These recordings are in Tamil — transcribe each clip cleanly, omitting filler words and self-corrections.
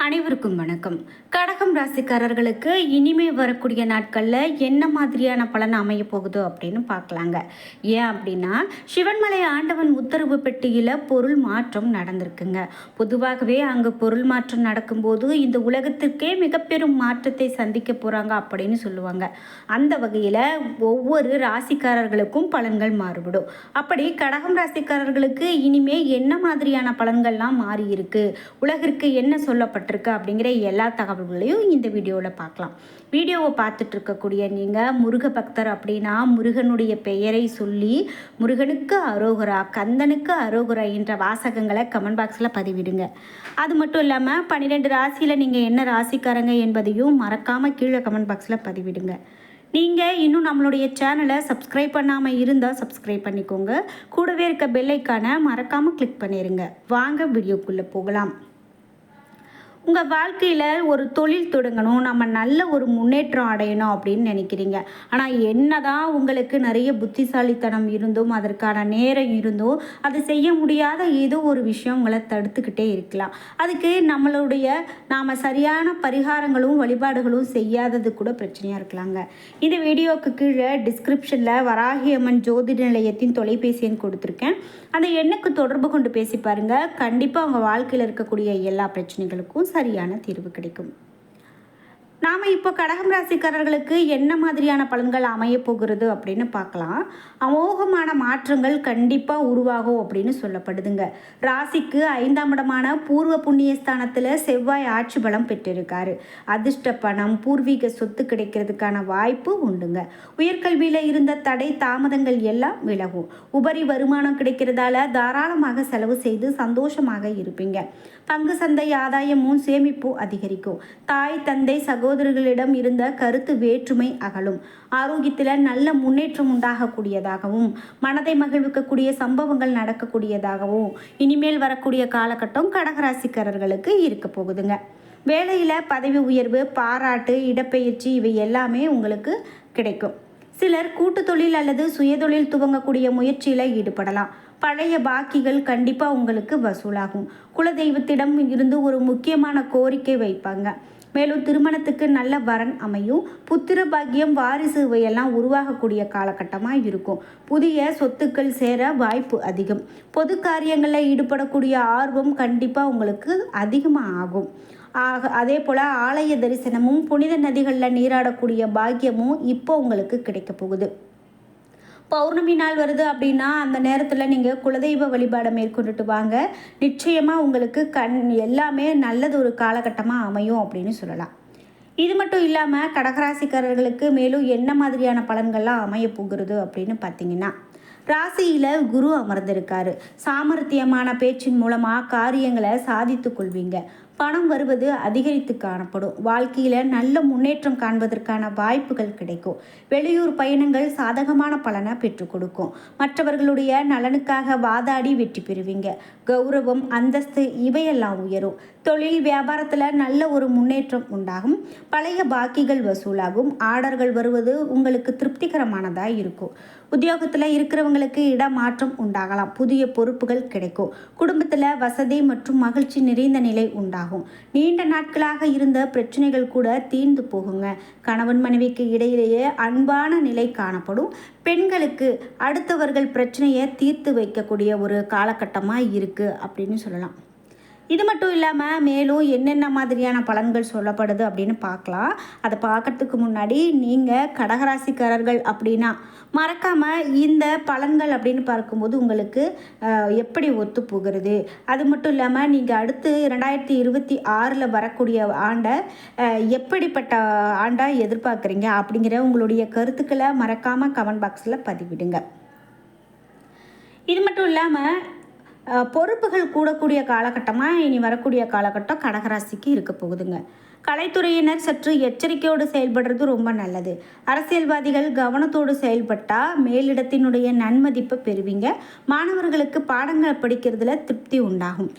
அனைவருக்கும் வணக்கம். கடகம் ராசிக்காரர்களுக்கு இனிமே வரக்கூடிய நாட்களில் என்ன மாதிரியான பலன் அமைய போகுது அப்படின்னு பார்க்கலாங்க. ஏன் அப்படின்னா, சிவன்மலை ஆண்டவன் உத்தரவு பெட்டியில் பொருள் மாற்றம் நடந்திருக்குங்க. பொதுவாகவே அங்கே பொருள் மாற்றம் நடக்கும்போது இந்த உலகத்திற்கே மிக பெரும் மாற்றத்தை சந்திக்க போகிறாங்க அப்படின்னு சொல்லுவாங்க. அந்த வகையில் ஒவ்வொரு ராசிக்காரர்களுக்கும் பலன்கள் மாறுபடும். அப்படி கடகம் ராசிக்காரர்களுக்கு இனிமே என்ன மாதிரியான பலன்கள்லாம் மாறி இருக்கு, உலகிற்கு என்ன சொல்லப்பட்டிருக்கு அப்படிங்கிற எல்லா தகவல்களையும் இந்த வீடியோவில் பார்க்கலாம். வீடியோவை பார்த்துட்டு இருக்கக்கூடிய நீங்கள் முருக பக்தர் அப்படின்னா முருகனுடைய பெயரை சொல்லி முருகனுக்கு அரோகரா, கந்தனுக்கு அரோகரா என்ற வாசகங்களை கமெண்ட் பாக்ஸில் பதிவிடுங்க. அது மட்டும் இல்லாமல் 12 ராசியில் நீங்கள் என்ன ராசிக்காரங்க என்பதையும் மறக்காமல் கீழே கமெண்ட் பாக்ஸில் பதிவிடுங்க. நீங்கள் இன்னும் நம்மளுடைய சேனலை சப்ஸ்கிரைப் பண்ணாமல் இருந்தால் சப்ஸ்கிரைப் பண்ணிக்கோங்க. கூடவே இருக்க பெல் ஐக்கானை மறக்காமல் கிளிக் பண்ணிடுங்க. வாங்க வீடியோக்குள்ளே போகலாம். உங்கள் வாழ்க்கையில் ஒரு தொழில் தொடங்கணும், நம்ம நல்ல ஒரு முன்னேற்றம் அடையணும் அப்படின்னு நினைக்கிறீங்க. ஆனால் என்னதான் உங்களுக்கு நிறைய புத்திசாலித்தனம் இருந்தும் அதற்கான நேரம் இருந்தும் அது செய்ய முடியாத ஏதோ ஒரு விஷயம் உங்களை தடுத்துக்கிட்டே இருக்கலாம். அதுக்கு நாம் சரியான பரிகாரங்களும் வழிபாடுகளும் செய்யாதது கூட பிரச்சனையாக இருக்கலாங்க. இந்த வீடியோவுக்கு கீழே டிஸ்கிரிப்ஷனில் வராகியம்மன் ஜோதிட நிலையத்தின் தொலைபேசி எண் கொடுத்துருக்கேன். அந்த எண்ணுக்கு தொடர்பு கொண்டு பேசி பாருங்கள். கண்டிப்பாக உங்கள் வாழ்க்கையில் இருக்கக்கூடிய எல்லா பிரச்சனைகளுக்கும் சரியான தீர்வு கிடைக்கும். நாம் இப்போ கடகம் ராசிக்காரர்களுக்கு என்ன மாதிரியான பலன்கள் அமைய போகிறது அப்படின்னு பார்க்கலாம். அமோகமான மாற்றங்கள் கண்டிப்பாக உருவாகும் அப்படின்னு சொல்லப்படுதுங்க. ராசிக்கு 5ஆம் இடமான பூர்வ புண்ணியஸ்தானத்தில் செவ்வாய் ஆட்சி பலம் பெற்றிருக்காரு. அதிர்ஷ்ட பணம், பூர்வீக சொத்து கிடைக்கிறதுக்கான வாய்ப்பு உண்டுங்க. உயர்கல்வியில் இருந்த தடை தாமதங்கள் எல்லாம் விலகும். உபரி வருமானம் கிடைக்கிறதால தாராளமாக செலவு செய்து சந்தோஷமாக இருப்பீங்க. பங்கு சந்தை ஆதாயமும் சேமிப்பும் அதிகரிக்கும். தாய், தந்தை, சகோதரர்களிடம் இருந்த கருத்து வேற்றுமை அகலும். ஆரோக்கியத்தில் நல்ல முன்னேற்றம் உண்டாகக்கூடியதாகவும் மனதை மகிழ்விக்கக்கூடிய சம்பவங்கள் நடக்கக்கூடியதாகவும் இனிமேல் வரக்கூடிய காலகட்டம் கடகராசிக்காரர்களுக்கு இருக்க போகுதுங்க. வேலையில் பதவி உயர்வு, பாராட்டு, இடப்பெயர்ச்சி இவை எல்லாமே உங்களுக்கு கிடைக்கும். சிலர் கூட்டு தொழில் அல்லது சுயதொழில் துவங்கக்கூடிய முயற்சியில் ஈடுபடலாம். பழைய பாக்கிகள் கண்டிப்பாக உங்களுக்கு வசூலாகும். குலதெய்வத்திடம் இருந்து ஒரு முக்கியமான கோரிக்கை வைப்பாங்க. மேலும் திருமணத்துக்கு நல்ல வரன் அமையும். புத்திர பாக்கியம், வாரிசு இவையெல்லாம் உருவாகக்கூடிய காலகட்டமாக இருக்கும். புதிய சொத்துக்கள் சேர வாய்ப்பு அதிகம். பொது காரியங்களில் ஈடுபடக்கூடிய ஆர்வம் கண்டிப்பாக உங்களுக்கு அதிகமாக ஆகும். அதே போல் ஆலய தரிசனமும் புனித நதிகளில் நீராடக்கூடிய பாக்கியமும் இப்போ உங்களுக்கு கிடைக்க போகுது. பௌர்ணமி நாள் வருது அப்படின்னா அந்த நேரத்தில் நீங்கள் குலதெய்வ வழிபாடை மேற்கொண்டுட்டு வாங்க. நிச்சயமாக உங்களுக்கு எல்லாமே நல்லது ஒரு காலகட்டமாக அமையும் அப்படின்னு சொல்லலாம். இது மட்டும் இல்லாமல் கடகராசிக்காரர்களுக்கு மேலும் என்ன மாதிரியான பலன்கள்லாம் அமைய போகிறது அப்படின்னு பார்த்தீங்கன்னா, ராசியில் குரு அமர்ந்திருக்காரு. சாமர்த்தியமான பேச்சின் மூலமாக காரியங்களை சாதித்து கொள்வீங்க. பணம் வருவது அதிகரித்து காணப்படும். வாழ்க்கையில் நல்ல முன்னேற்றம் காண்பதற்கான வாய்ப்புகள் கிடைக்கும். வெளியூர் பயணங்கள் சாதகமான பலனை பெற்றுக் கொடுக்கும். மற்றவர்களுடைய நலனுக்காக வாதாடி வெற்றி பெறுவீங்க. கௌரவம், அந்தஸ்து இவையெல்லாம் உயரும். தொழில் வியாபாரத்தில் நல்ல ஒரு முன்னேற்றம் உண்டாகும். பழைய பாக்கிகள் வசூலாகும். ஆர்டர்கள் வருவது உங்களுக்கு திருப்திகரமானதாக இருக்கும். உத்தியோகத்தில் இருக்கிறவங்களுக்கு இடமாற்றம் உண்டாகலாம். புதிய பொறுப்புகள் கிடைக்கும். குடும்பத்தில் வசதி மற்றும் மகிழ்ச்சி நிறைந்த நிலை உண்டாகும். நீண்ட நாட்களாக இருந்த பிரச்சனைகள் கூட தீர்ந்து போகுங்க. கணவன் மனைவிக்கு இடையிலேயே அன்பான நிலை காணப்படும். பெண்களுக்கு அடுத்தவர்கள் பிரச்சனையை தீர்த்து வைக்கக்கூடிய ஒரு காலகட்டமாக இருக்குது அப்படின்னு சொல்லலாம். இது மட்டும் இல்லாமல் மேலும் என்னென்ன மாதிரியான பலன்கள் சொல்லப்படுது அப்படின்னு பார்க்கலாம். அதை பார்க்கறதுக்கு முன்னாடி நீங்கள் கடகராசிக்காரர்கள் அப்படின்னா மறக்காமல் இந்த பலன்கள் அப்படின்னு பார்க்கும்போது உங்களுக்கு எப்படி ஒத்து போகிறது, அது மட்டும் இல்லாமல் நீங்கள் அடுத்து 2026 வரக்கூடிய ஆண்டை எப்படிப்பட்ட ஆண்டாக எதிர்பார்க்குறீங்க அப்படிங்கிற உங்களுடைய கருத்துக்களை மறக்காமல் கமெண்ட் பாக்ஸில் பதிவிடுங்க. இது மட்டும் இல்லாமல் பொறுப்புகள் கூடக்கூடிய காலகட்டமாக இனி வரக்கூடிய காலகட்டம் கடகராசிக்கு இருக்க போகுதுங்க. கலைத்துறையினர் சற்று எச்சரிக்கையோடு செயல்படுறது ரொம்ப நல்லது. அரசியல்வாதிகள் கவனத்தோடு செயல்பட்டால் மேலிடத்தினுடைய நன்மதிப்பை பெறுவீங்க. மாணவர்களுக்கு பாடங்களை படிக்கிறதுல திருப்தி உண்டாகும்.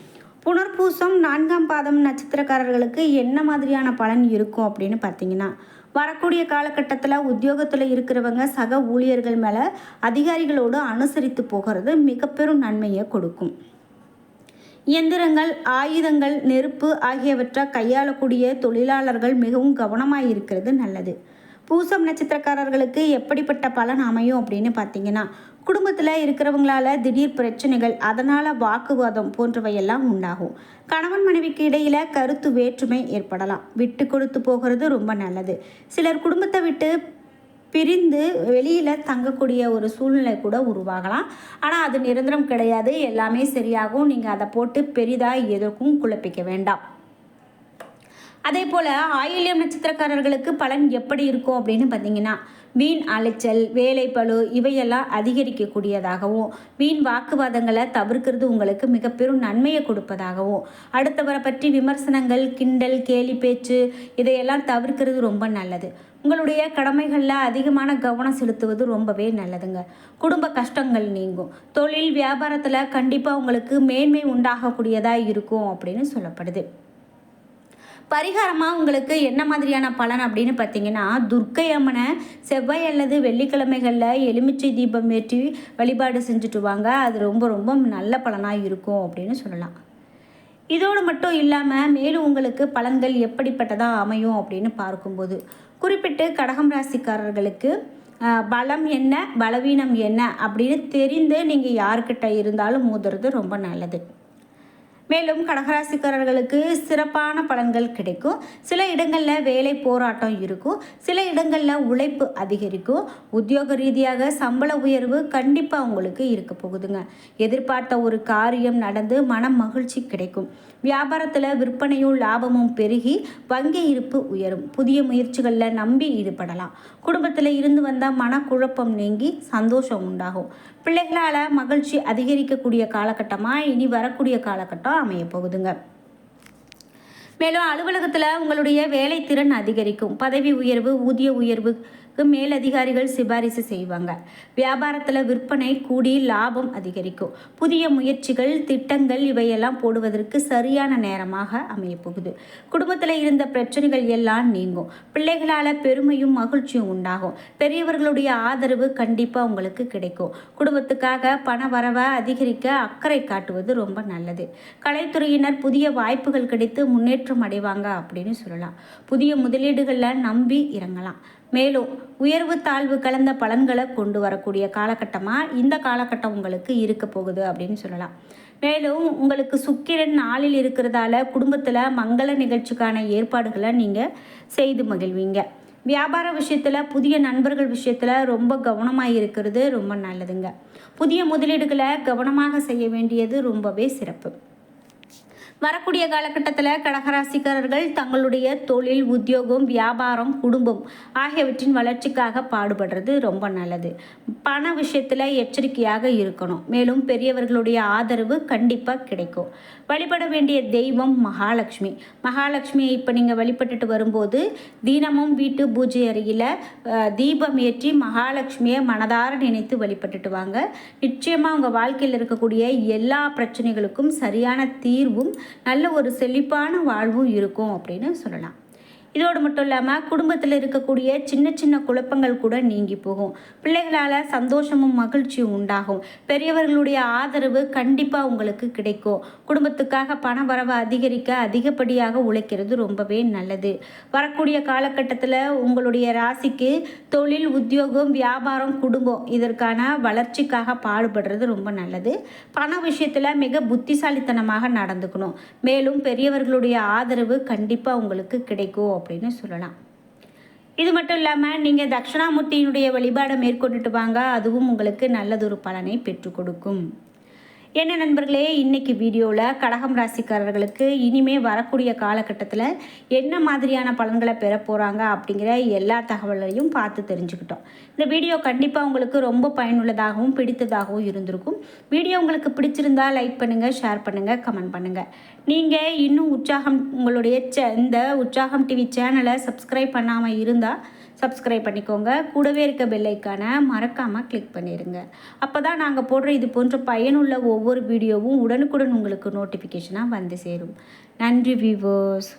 புனர்பூசம் 4ஆம் பாதம் நட்சத்திரக்காரர்களுக்கு என்ன மாதிரியான பலன் இருக்கும் அப்படின்னு பார்த்தீங்கன்னா, வரக்கூடிய காலகட்டத்தில் உத்தியோகத்தில் இருக்கிறவங்க சக ஊழியர்கள் மேலே அதிகாரிகளோடு அனுசரித்து போகிறது மிக பெரும் நன்மையை கொடுக்கும். இயந்திரங்கள், ஆயுதங்கள், நெருப்பு ஆகியவற்றை கையாளக்கூடிய தொழிலாளர்கள் மிகவும் கவனமாக இருக்கிறது நல்லது. பூசம் நட்சத்திரக்காரர்களுக்கு எப்படிப்பட்ட பலன் அமையும் அப்படின்னு பார்த்தீங்கன்னா, குடும்பத்தில் இருக்கிறவங்களால திடீர் பிரச்சனைகள், அதனால் வாக்குவாதம் போன்றவையெல்லாம் உண்டாகும். கணவன் மனைவிக்கு இடையில் கருத்து வேற்றுமை ஏற்படலாம். விட்டு கொடுத்து போகிறது ரொம்ப நல்லது. சிலர் குடும்பத்தை விட்டு பிரிந்து வெளியில் தங்கக்கூடிய ஒரு சூழ்நிலை கூட உருவாகலாம். ஆனால் அது நிரந்தரம் கிடையாது. எல்லாமே சரியாகும். நீங்கள் அதை போட்டு பெரிதாக எதற்கும் குழப்பிக்க வேண்டாம். அதே போல் ஆயில்யம் நட்சத்திரக்காரர்களுக்கு பலன் எப்படி இருக்கும் அப்படின்னு பார்த்தீங்கன்னா, வீண் அலைச்சல், வேலைப்பளு இவையெல்லாம் அதிகரிக்கக்கூடியதாகவும், வீண் வாக்குவாதங்களை தவிர்க்கிறது உங்களுக்கு மிக பெரும் நன்மையை கொடுப்பதாகவும், அடுத்தவரை பற்றி விமர்சனங்கள், கிண்டல், கேலி பேச்சு இதையெல்லாம் தவிர்க்கிறது ரொம்ப நல்லது. உங்களுடைய கடமைகளில் அதிகமான கவனம் செலுத்துவது ரொம்பவே நல்லதுங்க. குடும்ப கஷ்டங்கள் நீங்கும். தொழில் வியாபாரத்தில் கண்டிப்பாக உங்களுக்கு மேன்மை உண்டாகக்கூடியதாக இருக்கும் அப்படின்னு சொல்லப்படுது. பரிகாரமாக உங்களுக்கு என்ன மாதிரியான பலன் அப்படின்னு பார்த்தீங்கன்னா, துர்க்கை அம்மனை செவ்வாய் அல்லது வெள்ளிக்கிழமைகளில் எலுமிச்சை தீபம் ஏற்றி வழிபாடு செஞ்சுட்டு வாங்க. அது ரொம்ப ரொம்ப நல்ல பலனாக இருக்கும் அப்படின்னு சொல்லலாம். இதோடு மட்டும் இல்லாமல் மேலும் உங்களுக்கு பலன்கள் எப்படிப்பட்டதாக அமையும் அப்படின்னு பார்க்கும்போது, குறிப்பிட்டு கடகம் ராசிக்காரர்களுக்கு பலம் என்ன, பலவீனம் என்ன அப்படின்னு தெரிந்து நீங்கள் யார்கிட்ட இருந்தாலும் மோதுறது ரொம்ப நல்லது. மேலும் கடகராசிக்காரர்களுக்கு சிறப்பான பலன்கள் கிடைக்கும். சில இடங்களில் வேலை போராட்டம் இருக்கும். சில இடங்களில் உழைப்பு அதிகரிக்கும். உத்தியோக ரீதியாக சம்பள உயர்வு கண்டிப்பாக உங்களுக்கு இருக்க போகுதுங்க. எதிர்பார்த்த ஒரு காரியம் நடந்து மன மகிழ்ச்சி கிடைக்கும். வியாபாரத்தில் விற்பனையும் லாபமும் பெருகி வங்கி இருப்பு உயரும். புதிய முயற்சிகளில் நம்பி ஈடுபடலாம். குடும்பத்தில் இருந்து வந்த மனக்குழப்பம் நீங்கி சந்தோஷம் உண்டாகும். பிள்ளைகளால் மகிழ்ச்சி அதிகரிக்கக்கூடிய காலகட்டமாக இனி வரக்கூடிய காலகட்டம் அமைய போகுதுங்க. மேலும் அலுவலகத்தில் உங்களுடைய வேலை திறன் அதிகரிக்கும். பதவி உயர்வு, ஊதிய உயர்வுக்கு மேலதிகாரிகள் சிபாரிசு செய்வாங்க. வியாபாரத்தில் விற்பனை கூடி லாபம் அதிகரிக்கும். புதிய முயற்சிகள், திட்டங்கள் இவையெல்லாம் போடுவதற்கு சரியான நேரமாக அமையப்போகுது. குடும்பத்தில் இருந்த பிரச்சனைகள் எல்லாம் நீங்கும். பிள்ளைகளால் பெருமையும் மகிழ்ச்சியும் உண்டாகும். பெரியவர்களுடைய ஆதரவு கண்டிப்பாக உங்களுக்கு கிடைக்கும். குடும்பத்துக்காக பண வரவை அதிகரிக்க அக்கறை காட்டுவது ரொம்ப நல்லது. கலைத்துறையினர் புதிய வாய்ப்புகள் கிடைத்து முன்னேற்றம் அடைவாங்க அப்படின்னு சொல்லலாம். புதிய முதலீடுகளில் நம்பி இறங்கலாம். மேலும் உயர்வு தாழ்வு கலந்த பலன்களை கொண்டு வரக்கூடிய காலகட்டமாக இந்த காலகட்டம் உங்களுக்கு இருக்க போகுது அப்படின்னு சொல்லலாம். மேலும் உங்களுக்கு சுக்கிரன் நாளில் இருக்கிறதால குடும்பத்தில் மங்கள நிகழ்ச்சிக்கான ஏற்பாடுகளை நீங்கள் செய்து மகிழ்வீங்க. வியாபார விஷயத்தில், புதிய நண்பர்கள் விஷயத்தில் ரொம்ப கவனமாக இருக்கிறது ரொம்ப நல்லதுங்க. புதிய முதலீடுகளை கவனமாக செய்ய வேண்டியது ரொம்பவே சிறப்பு. வரக்கூடிய காலகட்டத்தில் கடகராசிக்காரர்கள் தங்களுடைய தொழில், உத்தியோகம், வியாபாரம், குடும்பம் ஆகியவற்றின் வளர்ச்சிக்காக பாடுபடுறது ரொம்ப நல்லது. பண விஷயத்தில் எச்சரிக்கையாக இருக்கணும். மேலும் பெரியவர்களுடைய ஆதரவு கண்டிப்பாக கிடைக்கும். வழிபட வேண்டிய தெய்வம் மகாலட்சுமி. மகாலட்சுமியை இப்போ நீங்கள் வழிபட்டுட்டு வரும்போது தினமும் வீட்டு பூஜை அறையில் தீபம் ஏற்றி மகாலட்சுமியை மனதார நினைத்து வழிபட்டுட்டு வாங்க. நிச்சயமாக உங்கள் வாழ்க்கையில் இருக்கக்கூடிய எல்லா பிரச்சனைகளுக்கும் சரியான தீர்வும் நல்ல ஒரு செழிப்பான வாழ்வும் இருக்கும் அப்படின்னு சொல்லலாம். இதோடு மட்டும் இல்லாமல் குடும்பத்தில் இருக்கக்கூடிய சின்ன சின்ன குழப்பங்கள் கூட நீங்கி போகும். பிள்ளைகளால் சந்தோஷமும் மகிழ்ச்சியும் உண்டாகும். பெரியவர்களுடைய ஆதரவு கண்டிப்பாக உங்களுக்கு கிடைக்கும். குடும்பத்துக்காக பண வரவை அதிகரிக்க அதிகப்படியாக உழைக்கிறது ரொம்பவே நல்லது. வரக்கூடிய காலகட்டத்தில் உங்களுடைய ராசிக்கு தொழில், உத்தியோகம், வியாபாரம், குடும்பம் இதற்கான வளர்ச்சிக்காக பாடுபடுறது ரொம்ப நல்லது. பண விஷயத்தில் மிக புத்திசாலித்தனமாக நடந்துக்கணும். மேலும் பெரியவர்களுடைய ஆதரவு கண்டிப்பாக உங்களுக்கு கிடைக்கும் அப்படின்னு சொல்லலாம். இது மட்டும் இல்லாமல் நீங்கள் தட்சிணாமூர்த்தியினுடைய வழிபாடை மேற்கொண்டுட்டு வாங்க. அதுவும் உங்களுக்கு நல்லதொரு பலனை பெற்றுக் கொடுக்கும். என்ன நண்பர்களே, இன்றைக்கி வீடியோவில் கடகம் ராசிக்காரர்களுக்கு இனிமேல் வரக்கூடிய காலகட்டத்தில் என்ன மாதிரியான பலன்களை பெற போகிறாங்க அப்படிங்கிற எல்லா தகவலையும் பார்த்து தெரிஞ்சுக்கிட்டோம். இந்த வீடியோ கண்டிப்பாக உங்களுக்கு ரொம்ப பயனுள்ளதாகவும் பிடித்ததாகவும் இருந்திருக்கும். வீடியோ உங்களுக்கு பிடிச்சிருந்தா லைக் பண்ணுங்கள், ஷேர் பண்ணுங்கள், கமெண்ட் பண்ணுங்கள். நீங்கள் இன்னும் உங்களுடைய இந்த உற்சாகம் டிவி சேனலை சப்ஸ்கிரைப் பண்ணாமல் இருந்தால் சப்ஸ்கிரைப் பண்ணிக்கோங்க. கூடவே இருக்க பெல் ஐக்கானை மறக்காமல் கிளிக் பண்ணிடுங்க. அப்போ தான் நாங்கள் போடுற இது போன்ற பயனுள்ள ஒவ்வொரு வீடியோவும் உடனுக்குடன் உங்களுக்கு நோட்டிஃபிகேஷனாக வந்து சேரும். நன்றி வியூவர்ஸ்.